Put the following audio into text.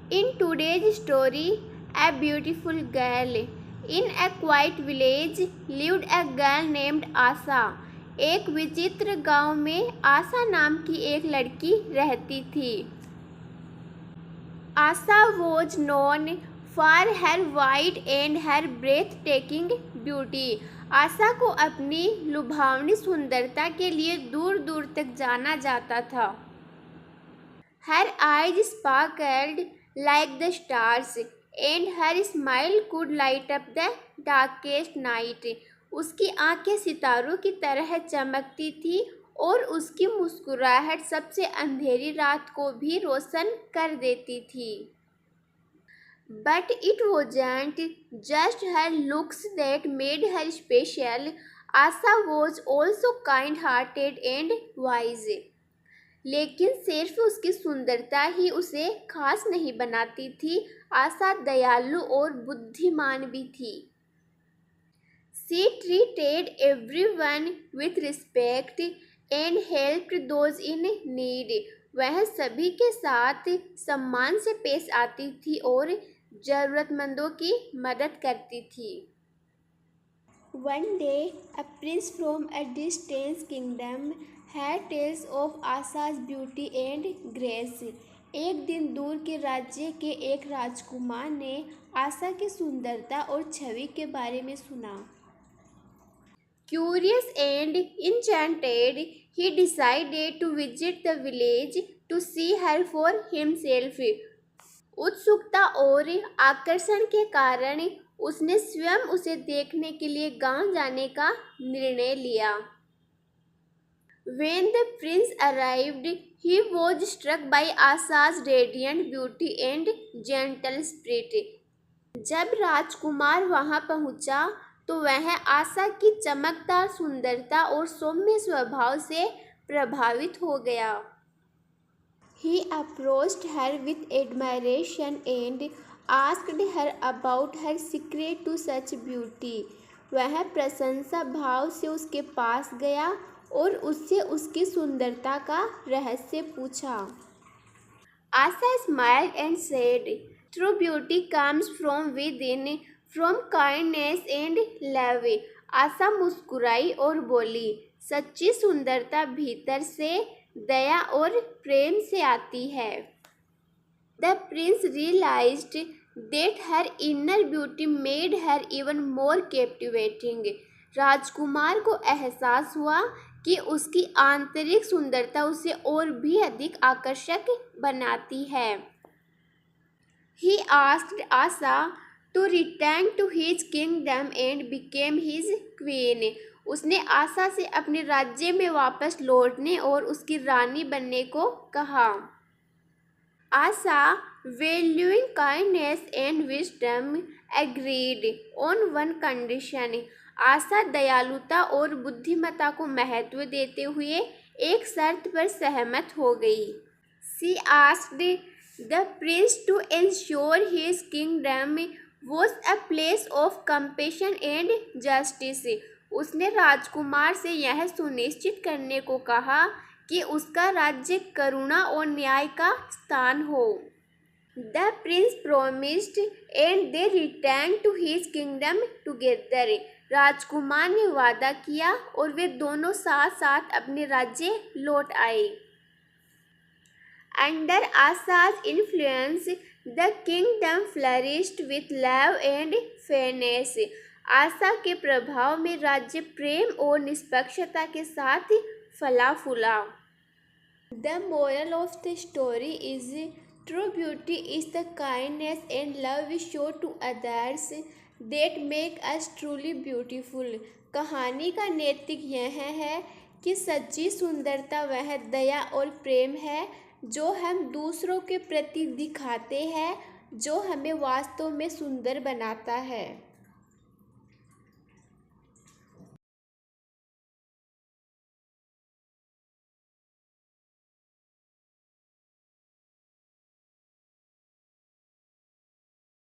In today's story, a beautiful girl in a quiet village lived a girl named आशा। एक विचित्र गांव में आशा नाम की एक लड़की रहती थी। आशा was known for her white and her breathtaking beauty। आशा को अपनी लुभावनी सुंदरता के लिए दूर दूर तक जाना जाता था। Her eyes sparkled like the stars, and her smile could light up the darkest night। उसकी आंखें सितारों की तरह चमकती थी और उसकी मुस्कुराहट सबसे अंधेरी रात को भी रोशन कर देती थी। But it wasn't just her looks that made her special. Asha was also kind-hearted and wise। लेकिन सिर्फ उसकी सुंदरता ही उसे खास नहीं बनाती थी, आशा दयालु और बुद्धिमान भी थी। She treated everyone with respect and helped those in need। वह सभी के साथ सम्मान से पेश आती थी और जरूरतमंदों की मदद करती थी। One day, a prince from a distant kingdom had tales of Asha's beauty and grace। एक दिन दूर के राज्य के एक राजकुमार ने आशा की सुंदरता और छवि के बारे में सुना। Curious and enchanted, he decided to visit the village to see her for himself। उत्सुकता और आकर्षण के कारण उसने स्वयं उसे देखने के लिए गांव जाने का निर्णय लिया। When the prince arrived, he was struck by Asha's radiant beauty and gentle spirit। जब राजकुमार वहां पहुंचा तो वह आशा की चमकदार सुंदरता और सौम्य स्वभाव से प्रभावित हो गया। He approached her with admiration and asked her about her secret to such beauty। वह प्रशंसा भाव से उसके पास गया और उससे उसकी सुंदरता का रहस्य पूछा। Asha smiled and said, "True beauty comes from within, from kindness and love।" आशा मुस्कुराई और बोली, सच्ची सुंदरता भीतर से दया और प्रेम से आती है। The prince realized that her inner beauty made her even more captivating। राजकुमार को एहसास हुआ कि उसकी आंतरिक सुंदरता उसे और भी अधिक आकर्षक बनाती है। He asked Asha to return to his kingdom and became his queen। उसने आशा से अपने राज्य में वापस लौटने और उसकी रानी बनने को कहा। आशा, valuing kindness and wisdom, agreed on one condition। आशा दयालुता और बुद्धिमत्ता को महत्व देते हुए एक शर्त पर सहमत हो गई। She asked the prince to ensure his kingdom was a place of compassion and justice। उसने राजकुमार से यह सुनिश्चित करने को कहा कि उसका राज्य करुणा और न्याय का स्थान हो। The prince promised and they returned to his kingdom together। राजकुमार ने वादा किया और वे दोनों साथ साथ अपने राज्य लौट आए। Under Asha's influence, the kingdom flourished with love and fairness। आशा के प्रभाव में राज्य प्रेम और निष्पक्षता के साथ फला फूला। The moral of the story is, true beauty is the kindness and love we show to others that make us truly beautiful। कहानी का नैतिक यह है कि सच्ची सुंदरता वह दया और प्रेम है जो हम दूसरों के प्रति दिखाते हैं, जो हमें वास्तव में सुंदर बनाता है।